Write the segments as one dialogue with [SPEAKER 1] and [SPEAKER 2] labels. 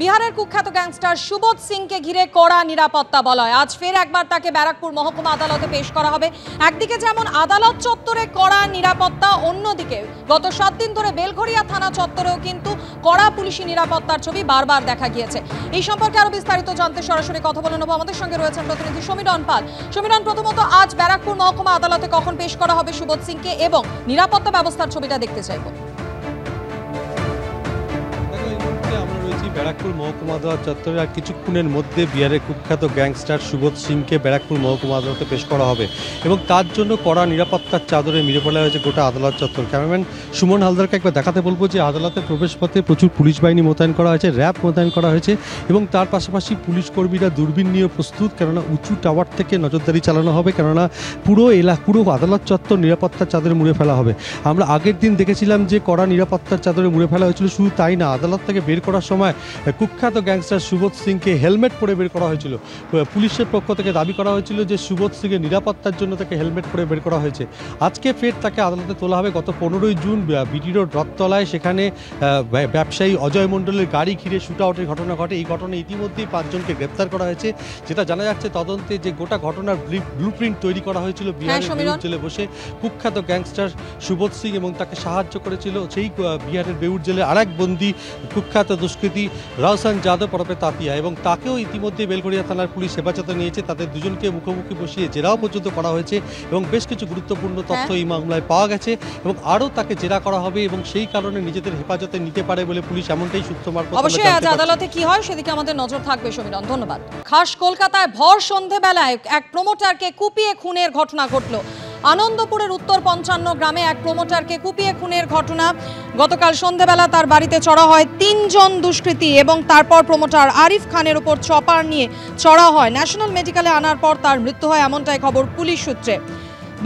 [SPEAKER 1] বিহারের কুখ্যাত গ্যাংস্টার সুবোধ সিংকে ঘিরে কড়া নিরাপত্তা বলয়। আজ ফের একবার তাকে ব্যারাকপুর মহকুমা আদালতে পেশ করা হবে। একদিকে যেমন আদালত চত্বরে কড়া নিরাপত্তা, অন্যদিকে গত 7 দিন ধরে বেলঘরিয়া থানা চত্বরেও কিন্তু কড়া পুলিশি নিরাপত্তার ছবি বারবার দেখা গিয়েছে। এই সম্পর্কে আরো বিস্তারিত জানতে সরাসরি কথা বলে নেব। আমাদের সঙ্গে রয়েছেন প্রতিনিধি সমীরণ পাল। সমীরণ, প্রথমত আজ ব্যারাকপুর মহকুমা আদালতে কখন পেশ করা হবে সুবোধ সিংকে এবং নিরাপত্তা ব্যবস্থার ছবিটা দেখতে চাইব।
[SPEAKER 2] ব্যারাকপুর মহকুমা আদালত চত্বরে আর কিছুক্ষণের মধ্যে বিহারের কুখ্যাত গ্যাংস্টার সুবোধ সিংকে ব্যারাকপুর মহকুমা আদালতে পেশ করা হবে এবং তার জন্য কড়া নিরাপত্তার চাদরে মিলে ফেলা হয়েছে গোটা আদালত চত্বর। ক্যামেরাম্যান সুমন হালদারকে একবার দেখাতে বলবো যে আদালতের প্রবেশপথে প্রচুর পুলিশ বাহিনী মোতায়েন করা হয়েছে, র্যাব মোতায়েন করা হয়েছে এবং তার পাশাপাশি পুলিশ কর্মীরা দূরবীন নিয়ে প্রস্তুত, কেননা উঁচু টাওয়ার থেকে নজরদারি চালানো হবে, কেননা পুরো আদালত চত্বর নিরাপত্তার চাদরে মুড়ে ফেলা হবে। আমরা আগের দিন দেখেছিলাম যে কড়া নিরাপত্তার চাদরে মুড়ে ফেলা হয়েছিল। শুধু তাই না, আদালত থেকে বের করার সময় কুখ্যাত গ্যাংস্টার সুবোধ সিংকে হেলমেট পরে বের করা হয়েছিল। পুলিশের পক্ষ থেকে দাবি করা হয়েছিল যে সুবোধ সিংয়ের নিরাপত্তার জন্য তাকে হেলমেট পরে বের করা হয়েছে। আজকে ফের তাকে আদালতে তোলা হবে। গত 15ই জুন বিডি রোড রথতলায় সেখানে ব্যবসায়ী অজয় মণ্ডলের গাড়ি ঘিরে শুট আউটের ঘটনা ঘটে। এই ঘটনায় ইতিমধ্যেই 5 জনকে গ্রেপ্তার করা হয়েছে। যেটা জানা যাচ্ছে তদন্তে যে গোটা ঘটনার ব্লুপ্রিন্ট তৈরি করা হয়েছিল বিহারের জেলে বসে কুখ্যাত গ্যাংস্টার সুবোধ সিং এবং তাকে সাহায্য করেছিল সেই বিহারের বেউর জেলের আরেক বন্দী কুখ্যাত দুষ্কৃতী রাওসান যাদব ওরফে তাতিয়া, এবং তাকেও ইতিমধ্যে বেলঘরিয়া থানার পুলিশ হেফাজতে নিয়েছে। তাদের দুজনকে মুখোমুখি বসিয়ে জেরাও পর্যন্ত করা হয়েছে এবং বেশ কিছু গুরুত্বপূর্ণ তথ্য এই মামলায় পাওয়া গেছে এবং আরও তাকে জেরা করা হবে এবং সেই কারণে নিজেদের হেফাজতে নিতে পারে বলে পুলিশ এমনটাই সূত্র মারফত।
[SPEAKER 1] অবশ্যই আজ আদালতে কি হয় সেদিকে আমাদের নজর থাকবে। সমীরণ, ধন্যবাদ। খাস কলকাতায় ভর সন্ধেবেলায় এক প্রমোটারকে কুপিয়ে খুনের ঘটনা ঘটল। আনন্দপুরের উত্তর 55 গ্রামে এক প্রমোটারকে কুপিয়ে খুনের ঘটনা। গতকাল সন্ধ্যাবেলা তার বাড়িতে চড়া হয় 3 জন দুষ্কৃতী এবং তারপর প্রমোটার আরিফ খানের উপর চপার নিয়ে চড়া হয়। ন্যাশনাল মেডিকেলে আনার পর তার মৃত্যু হয়, এমনটাই খবর পুলিশ সূত্রে।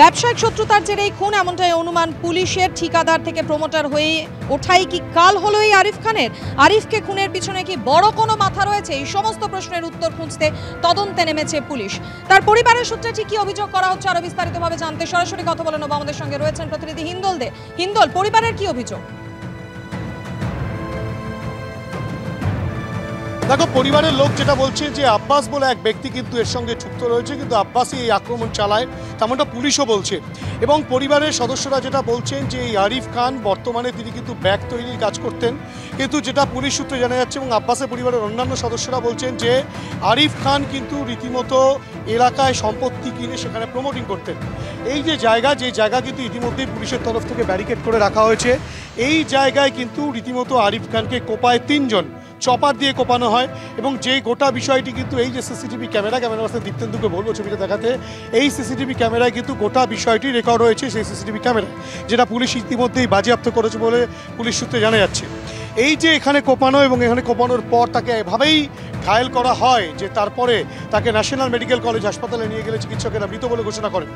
[SPEAKER 1] ব্যবসায়িক শত্রুতার জেরে এই খুন, এমনটাই অনুমান পুলিশের। ঠিকাদার থেকে প্রমোটার হয়ে ওঠাই কি কাল হলো এই আরিফ খানের? আরিফকে খুনের পিছনে কি বড় কোনো মাথা রয়েছে? এই সমস্ত প্রশ্নের উত্তর খুঁজতে তদন্তে নেমেছে পুলিশ। তার পরিবারের সূত্রে ঠিক কি অভিযোগ করা হচ্ছে আরো বিস্তারিতভাবে জানতে সরাসরি কথা বলে নেব। আমাদের সঙ্গে রয়েছেন প্রতিনিধি হিন্দল দে। হিন্দল, পরিবারের কি অভিযোগ?
[SPEAKER 3] দেখো, পরিবারের লোক যেটা বলছে যে আব্বাস বলে এক ব্যক্তি কিন্তু এর সঙ্গে যুক্ত রয়েছে, কিন্তু আব্বাসই এই আক্রমণ চালায় তেমনটা পুলিশও বলছে। এবং পরিবারের সদস্যরা যেটা বলছেন যে এই আরিফ খান বর্তমানে তিনি কিন্তু ব্যাগ তৈরির কাজ করতেন, কিন্তু যেটা পুলিশ সূত্রে জানা যাচ্ছে এবং আব্বাসের পরিবারের অন্যান্য সদস্যরা বলছেন যে আরিফ খান কিন্তু রীতিমতো এলাকায় সম্পত্তি কিনে সেখানে প্রমোটিং করতেন। এই যে জায়গা কিন্তু ইতিমধ্যেই পুলিশের তরফ থেকে ব্যারিকেড করে রাখা হয়েছে। এই জায়গায় কিন্তু রীতিমতো আরিফ খানকে কোপায় 3 জন, চপার দিয়ে কোপানো হয় এবং যে গোটা বিষয়টি কিন্তু এই যে সিসিটিভি ক্যামেরা দীপ্তেন্দুকে বলবো ছবিটা দেখাতে, এই সিসিটিভি ক্যামেরায় কিন্তু গোটা বিষয়টি রেকর্ড হয়েছে সেই সিসিটিভি ক্যামেরা, যেটা পুলিশ ইতিমধ্যেই বাজেয়াপ্ত করেছে বলে পুলিশ সূত্রে জানা যাচ্ছে। এই যে এখানে কোপানো এবং এখানে কোপানোর পর তাকে এভাবেই ঘায়েল করা হয় যে তারপরে তাকে ন্যাশনাল মেডিকেল কলেজ হাসপাতালে নিয়ে গেলে চিকিৎসকেরা মৃত বলে ঘোষণা করেন।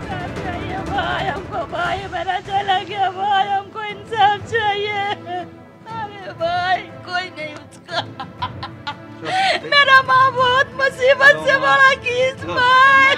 [SPEAKER 4] मेरा माँ बहुत मुसीबत से बड़ा की भाई,